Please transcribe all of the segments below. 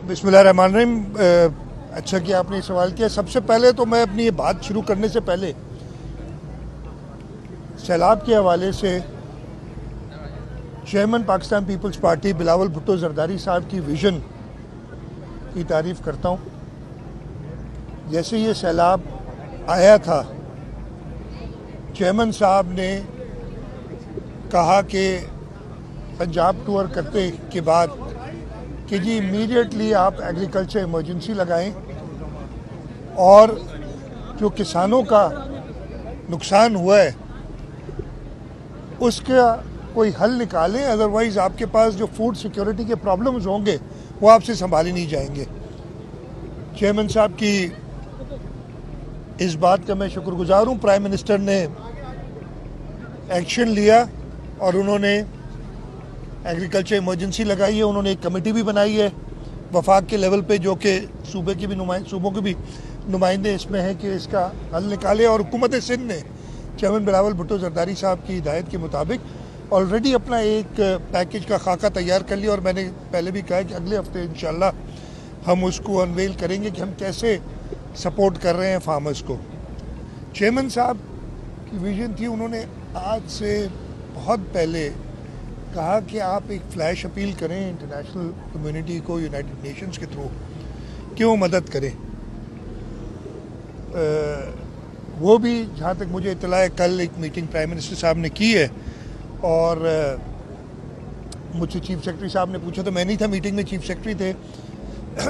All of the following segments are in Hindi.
बिस्मिल्लाहिर्रहमानिर्रहीम। अच्छा कि आपने सवाल किया। सबसे पहले तो मैं अपनी ये बात शुरू करने से पहले सैलाब के हवाले से चेयरमैन पाकिस्तान पीपल्स पार्टी बिलावल भुट्टो जरदारी साहब की विज़न की तारीफ़ करता हूँ। जैसे ये सैलाब आया था, चेयरमैन साहब ने कहा कि पंजाब टूर करते के बाद कि जी इमीडिएटली आप एग्रीकल्चर इमरजेंसी लगाएं और जो किसानों का नुकसान हुआ है उसका कोई हल निकालें, अदरवाइज़ आपके पास जो फूड सिक्योरिटी के प्रॉब्लम्स होंगे वो आपसे संभाले नहीं जाएंगे। चेयरमैन साहब की इस बात का मैं शुक्रगुजार हूँ। प्राइम मिनिस्टर ने एक्शन लिया और उन्होंने एग्रीकल्चर इमरजेंसी लगाई है। उन्होंने एक कमेटी भी बनाई है वफाक के लेवल पे, जो कि सूबों के भी नुमाइंदे इसमें हैं कि इसका हल निकाले। और हुकूमत सिंध ने चेयरमैन बिलावल भुट्टो जरदारी साहब की हिदायत के मुताबिक ऑलरेडी अपना एक पैकेज का खाका तैयार कर लिया और मैंने पहले भी कहा कि अगले हफ्ते इंशाल्लाह हम उसको अनवेल करेंगे कि हम कैसे सपोर्ट कर रहे हैं फार्मर्स को। चेयरमैन साहब की विजन थी, उन्होंने आज से बहुत पहले कहा कि आप एक फ्लैश अपील करें इंटरनेशनल कम्युनिटी को, यूनाइटेड नेशंस के थ्रू, कि वो मदद करें। वो भी जहाँ तक मुझे इत्तला है कल एक मीटिंग प्राइम मिनिस्टर साहब ने की है और मुझसे चीफ सेक्रेटरी साहब ने पूछा, तो मैं नहीं था मीटिंग में, चीफ सेक्रेटरी थे।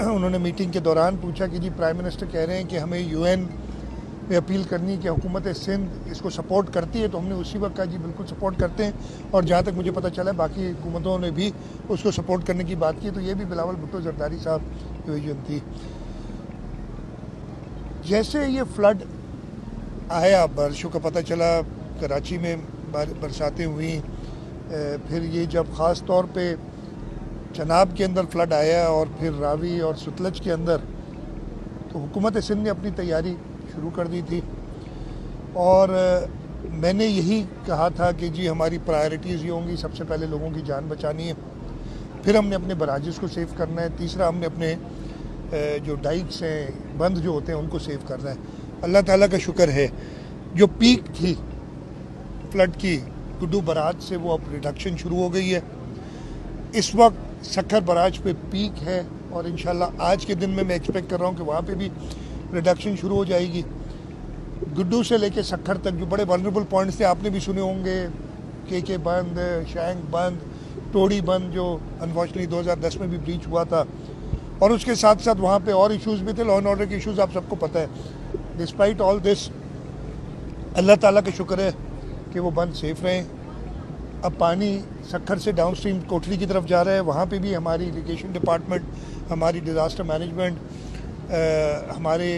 उन्होंने मीटिंग के दौरान पूछा कि जी प्राइम मिनिस्टर कह रहे हैं कि हमें यूएन में अपील करनी कि हुकूमत सिंध इसको सपोर्ट करती है, तो हमने उसी वक्त कहा जी बिल्कुल सपोर्ट करते हैं। और जहाँ तक मुझे पता चला है बाकी हुकूमतों ने भी उसको सपोर्ट करने की बात की, तो ये भी बिलावल भुट्टो जरदारी साहब की विजन थी। जैसे ये फ्लड आया, बारिशों का पता चला, कराची में बरसातें हुई, फिर ये जब ख़ास तौर पे चनाब के अंदर फ्लड आया और फिर रावी और सतलज के अंदर, तो हुकूमत सिंध ने अपनी तैयारी शुरू कर दी थी। और मैंने यही कहा था कि जी हमारी प्रायोरिटीज़ ये होंगी, सबसे पहले लोगों की जान बचानी है, फिर हमने अपने बराजिस को सेव करना है, तीसरा हमने अपने जो डाइक्स हैं, बंद जो होते हैं, उनको सेव करना है। अल्लाह ताला का शुक्र है जो पीक थी फ्लड की गुड्डू बराज से, वो अब रिडक्शन शुरू हो गई है। इस वक्त सक्खर बराज पे पीक है और इंशाल्लाह आज के दिन में मैं एक्सपेक्ट कर रहा हूँ कि वहाँ पे भी रिडक्शन शुरू हो जाएगी। गुड्डू से लेके सक्खर तक जो बड़े वल्नरेबल पॉइंट्स थे आपने भी सुने होंगे, के बंद, शैंक बंद, टोड़ी बंद, जो अनफॉर्चुनेटली 2010 में भी ब्रीच हुआ था। और उसके साथ साथ वहाँ पे और इश्यूज़ भी थे, लॉ एंड ऑर्डर के इश्यूज़ आप सबको पता है। डिस्पाइट ऑल दिस अल्लाह ताला का शुक्र है कि वो बंद सेफ रहे। अब पानी सक्खर से डाउन स्ट्रीम कोठरी की तरफ जा रहा है, वहाँ पे भी हमारी इरिगेशन डिपार्टमेंट, हमारी डिज़ास्टर मैनेजमेंट, हमारे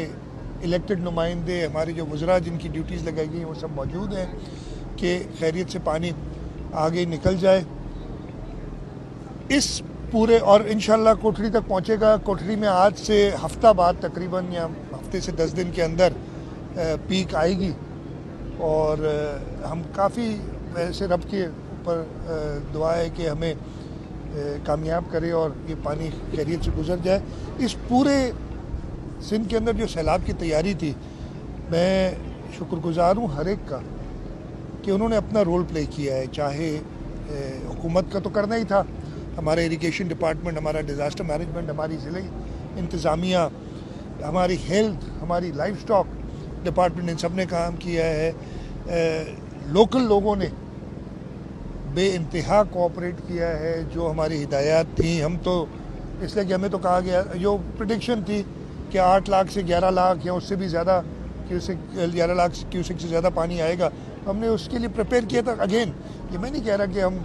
इलेक्टेड नुमाइंदे, हमारे जो वज़रा जिनकी ड्यूटीज़ लगाई गई हैं वो सब मौजूद हैं कि खैरियत से पानी आगे निकल जाए इस पूरे। और इंशाल्लाह कोठरी तक पहुँचेगा। कोठरी में आज से हफ्ता बाद तकरीबन, या हफ्ते से 10 दिन के अंदर पीक आएगी और हम काफ़ी वैसे रब के ऊपर दुआ है कि हमें कामयाब करे और ये पानी खैरियत से गुजर जाए। इस पूरे सिंध के अंदर जो सैलाब की तैयारी थी, मैं शुक्रगुजार हूँ हर एक का कि उन्होंने अपना रोल प्ले किया है। चाहे हुकूमत का तो करना ही था, हमारे इरिगेशन डिपार्टमेंट, हमारा डिज़ास्टर मैनेजमेंट, हमारी ज़िले इंतज़ामिया, हमारी हेल्थ, हमारी लाइफ स्टॉक डिपार्टमेंट, इन सब ने काम किया है। लोकल लोगों ने बेइंतहा कोऑपरेट किया है। जो हमारी हिदायत थी, हम तो इसलिए कि हमें तो कहा गया, जो प्रेडिक्शन थी कि 8 लाख से 11 लाख या उससे भी ज़्यादा क्यूसेक, 11 लाख क्यूसेक से ज़्यादा पानी आएगा, हमने उसके लिए प्रिपेयर किया था। अगेन ये मैं नहीं कह रहा कि हम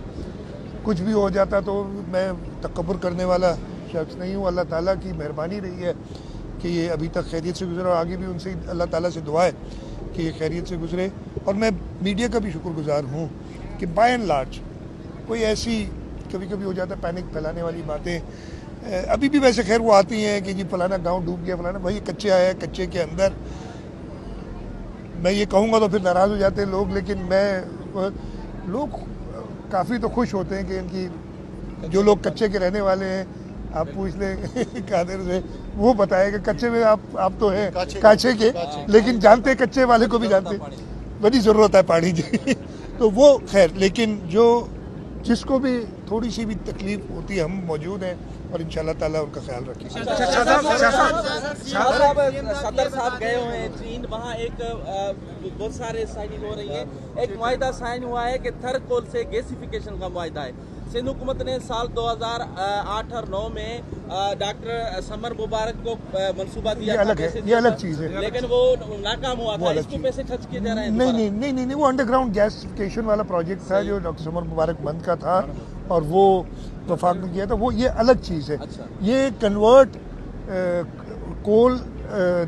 कुछ भी हो जाता, तो मैं तकब्बुर करने वाला शख्स नहीं हूँ। अल्लाह ताला की मेहरबानी रही है कि ये अभी तक खैरियत से गुजरा और आगे भी उनसे अल्लाह ताला से दुआ है कि ये खैरियत से गुजरे। और मैं मीडिया का भी शुक्रगुजार हूँ कि बाय एंड लार्ज कोई ऐसी कभी कभी हो जाता है पैनिक फैलाने वाली बातें, अभी भी वैसे खैर वो आती हैं कि जी फलाना गांव डूब गया, फलाना, भाई कच्चे आया है, कच्चे के अंदर मैं ये कहूँगा तो फिर नाराज़ हो जाते हैं लोग, लेकिन लोग काफ़ी तो खुश होते हैं कि इनकी जो लोग कच्चे के रहने वाले हैं आप पूछ लें कादिर से, वो बताएगा। कच्चे में आप तो हैं काछे के, लेकिन जानते कच्चे वाले को भी जानते, बड़ी ज़रूरत है पानी की। तो वो खैर, लेकिन जो जिसको भी थोड़ी सी भी तकलीफ होती है, हम मौजूद हैं और इंशाल्लाह ताला उनका ख्याल रखेंगे। सदर साहब गए हुए हैं चीन, वहाँ एक बहुत सारे साइनिंग हो रही है। एक मुआहिदा साइन हुआ है कि थर्ड से गैसिफिकेशन का मुआहिदा है। सिंध हुकूमत ने साल 2008 और 9 में डॉक्टर समर मुबारक को मंसूबा दिया, ये अलग चीज़ है, लेकिन वो नाकाम हुआ था। इसको पैसे खर्च किए जा रहे हैं। नहीं, वो अंडरग्राउंड गैसिफिकेशन वाला प्रोजेक्ट था जो डॉक्टर समर मुबारक बंद का था और वो वफाक ने किया था। वो ये अलग चीज़ है। अच्छा। ये कन्वर्ट कोल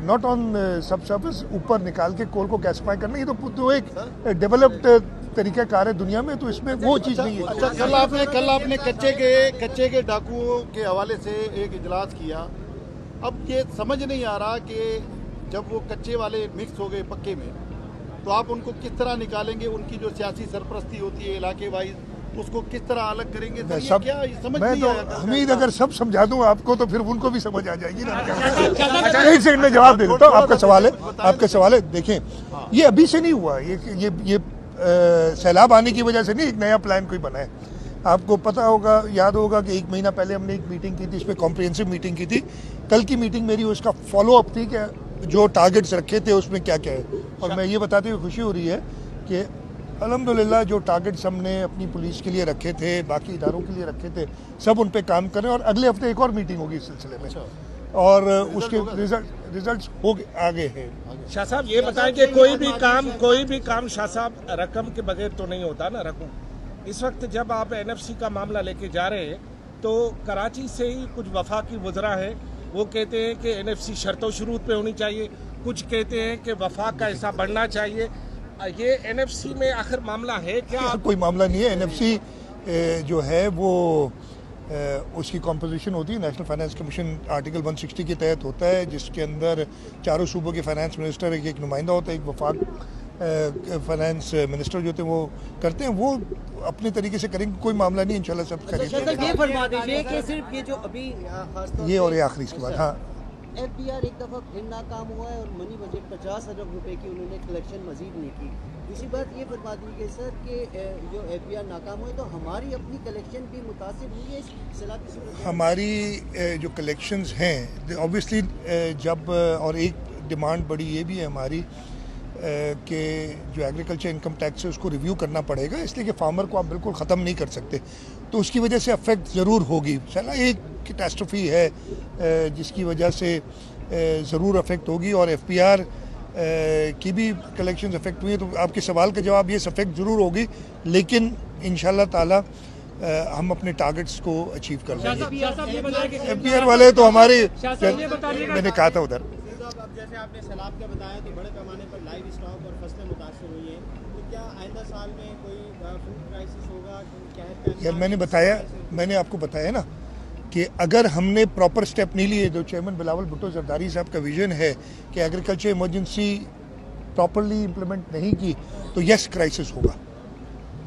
नॉट ऑन सब सर्फेस, ऊपर निकाल के कोल को गैसिफाई करना, ये तो एक डेवलप्ड तरीका कार है दुनिया में, तो इसमें वो चीज़ नहीं है। अच्छा, कल आपने कच्चे के डाकुओं के हवाले से एक इजलास किया। अब ये समझ नहीं आ रहा कि जब वो कच्चे वाले मिक्स हो गए पक्के में, तो आप उनको किस तरह निकालेंगे? उनकी जो सियासी सरपरस्ती होती है इलाके वाइज, उसको किस तरह अलग करेंगे? तो ये क्या समझ मैं नहीं तो आया। हमीद अगर सब समझा दूं आपको तो फिर उनको भी समझ आ जाएगी ना। एक सेकंड में जवाब दे देता हूँ। आपका सवाल है, देखें, ये अभी से नहीं हुआ। ये सैलाब आने की वजह से नहीं, एक नया प्लान कोई बना है। आपको पता होगा, याद होगा कि 1 महीना पहले हमने एक मीटिंग की थी, इसमें कॉम्प्रिहेंसिव मीटिंग की थी। कल की मीटिंग मेरी उसका फॉलो अप थी कि जो टारगेट्स रखे थे उसमें क्या क्या है। और मैं ये बताते हुए खुशी हो रही है कि अल्हम्दुलिल्लाह जो टारगेट्स हमने अपनी पुलिस के लिए रखे थे, बाकी इदारों के लिए रखे थे, सब उन पे काम करें। और अगले हफ्ते एक और मीटिंग होगी इस सिलसिले में, और उसके रिजल्ट्स हो आगे हैं। शाह साहब ये बताएं कि कोई भी काम शाह साहब रकम के बगैर तो नहीं होता ना। रकम इस वक्त जब आप एनएफसी का मामला लेके जा रहे हैं, तो कराची से ही कुछ वफाकी वज़रा है, वो कहते हैं कि एनएफसी शर्तों शुरूत पे होनी चाहिए, कुछ कहते हैं कि वफाक का हिस्सा बढ़ना चाहिए। ये एनएफसी में आखिर मामला है क्या? कोई मामला नहीं है। एनएफसी जो है वो उसकी कॉम्पोजिशन होती है, नेशनल फाइनेंस कमीशन आर्टिकल 160 के तहत होता है, जिसके अंदर चारों सूबों के फाइनेंस मिनिस्टर एक नुमाइंदा होता है, एक वफाक फाइनेंस मिनिस्टर जो होते हैं वो करते हैं। वो अपने तरीके से करेंगे, कोई मामला नहीं, इंशाल्लाह सब करेंगे। ये फरमा दीजिए कि सिर्फ ये जो अभी ये और ये आखिरी इसके बाद, हाँ, एफबीआर एक दफ़ा फिर नाकाम हुआ है और मनी बजट 50 अरब रुपए की उन्होंने कलेक्शन मजीद नहीं की। दूसरी बात ये फरमा दीजिए सर कि जो एफबीआर नाकाम हुए तो हमारी अपनी कलेक्शन भी मुतासिर हुई है इस सलाह की सूरत में? हमारी जो कलेक्शंस हैं ऑब्वियसली जब, और एक डिमांड बड़ी ये भी है हमारी कि जो एग्रीकल्चर इनकम टैक्स है उसको रिव्यू करना पड़ेगा, इसलिए कि फार्मर को आप बिल्कुल ख़त्म नहीं कर सकते, तो उसकी वजह से अफेक्ट ज़रूर होगी। चला एक कैटास्ट्रोफी है जिसकी वजह से ज़रूर अफेक्ट होगी, और एफपीआर की भी कलेक्शंस अफेक्ट हुई हैं। तो आपके सवाल का जवाब ये अफेक्ट ज़रूर होगी, लेकिन इंशाल्लाह ताला हम अपने टारगेट्स को अचीव कर लेंगे। एफपीआर वाले तो हमारे, मैंने कहा था उधर, अब जैसे आपने सैलाब का बताया तो बड़े पैमाने पर लाइव स्टॉक और फसलें मुतासर हुई हैं, तो क्या आइंदा साल में कोई फूड क्राइसिस होगा? यार मैंने आपको बताया ना कि अगर हमने प्रॉपर स्टेप नहीं लिए, जो चेयरमैन बिलावल भुट्टो जरदारी साहब का विजन है कि एग्रीकल्चर इमरजेंसी प्रॉपरली इम्प्लीमेंट नहीं की, तो यस क्राइसिस होगा।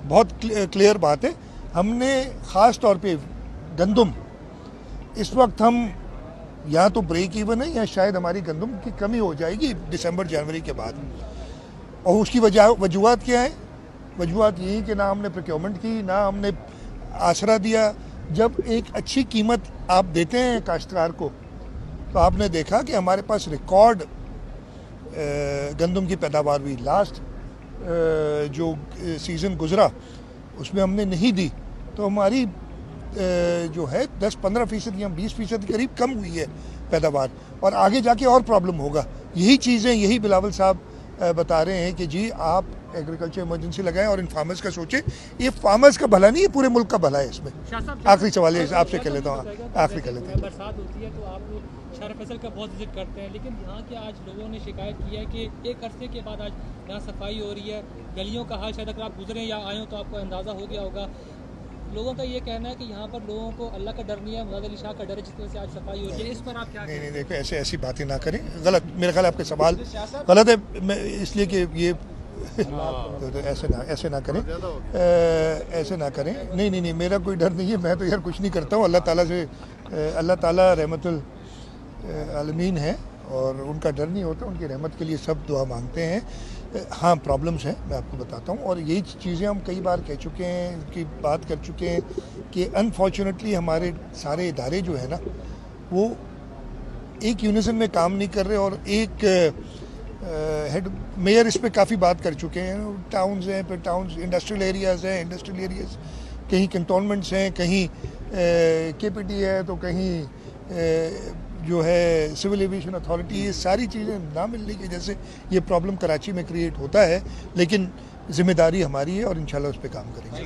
बहुत क्लियर बात है। हमने ख़ास तौर पे गंदम, इस वक्त हम या तो ब्रेक इवन है या शायद हमारी गंदम की कमी हो जाएगी दिसंबर जनवरी के बाद। और उसकी वजूहत क्या है? वजूहत यही कि ना हमने प्रोक्योरमेंट की, ना हमने आसरा दिया। जब एक अच्छी कीमत आप देते हैं काश्तकार को, तो आपने देखा कि हमारे पास रिकॉर्ड गंदम की पैदावार हुई। लास्ट जो सीज़न गुजरा उसमें हमने नहीं दी, तो हमारी जो है 10-15% या 20% के करीब कम हुई है पैदावार, और आगे जाके और प्रॉब्लम होगा। यही चीज़ें, यही बिलावल साहब बता रहे हैं कि जी आप एग्रीकल्चर इमरजेंसी लगाएं और इन फार्मर्स का सोचें। ये फार्मर्स का भला नहीं है, पूरे मुल्क का भला है इसमें। आखिरी सवाल है आपसे कर लेता हूँ, आखिरी कर लेते हैं। बरसात होती है तो आप लोग शहर फसल का बहुत विजिट करते हैं, लेकिन यहाँ के आज लोगों ने शिकायत की है कि एक अरसे के बाद आज यहाँ सफाई हो रही है, गलियों का हाल शायद अगर आप गुजरे या आए हो तो आपको अंदाज़ा हो गया होगा। लोगों का ये कहना है कि यहाँ पर लोगों को अल्लाह का डर नहीं है, मुराद अली शाह का डर है, जिस तरह से आज सफाई हो रही है। इस पर आप क्या? नहीं, देखो ऐसी बातें ना करें, गलत, मेरा ख्याल आपके सवाल गलत है। मैं इसलिए कि ये तो ऐसे ना करें, ऐसे ना करें। नहीं, मेरा कोई डर नहीं है, मैं तो यार कुछ नहीं करता हूँ। अल्लाह ताला से अल्लाह ताला रहमतुल आलमीन है और उनका डर नहीं होता, उनकी रहमत के लिए सब दुआ मांगते हैं। हाँ, प्रॉब्लम्स हैं, मैं आपको बताता हूँ, और यही चीज़ें हम कई बार कह चुके हैं, इनकी बात कर चुके हैं कि अनफॉर्चुनेटली हमारे सारे इदारे जो है ना वो एक यूनिसन में काम नहीं कर रहे, और एक हेड मेयर इस पे काफ़ी बात कर चुके हैं। टाउन्स हैं, फिर टाउन्स इंडस्ट्रियल एरियाज़ हैं, इंडस्ट्रियल एरियाज़ कहीं कंटोनमेंट्स हैं, कहीं केपीटी है, तो कहीं जो है सिविल एविएशन अथॉरिटी, ये सारी चीज़ें ना मिलने की वजह से ये प्रॉब्लम कराची में क्रिएट होता है, लेकिन जिम्मेदारी हमारी है और इंशाल्लाह उस पर काम करेंगे।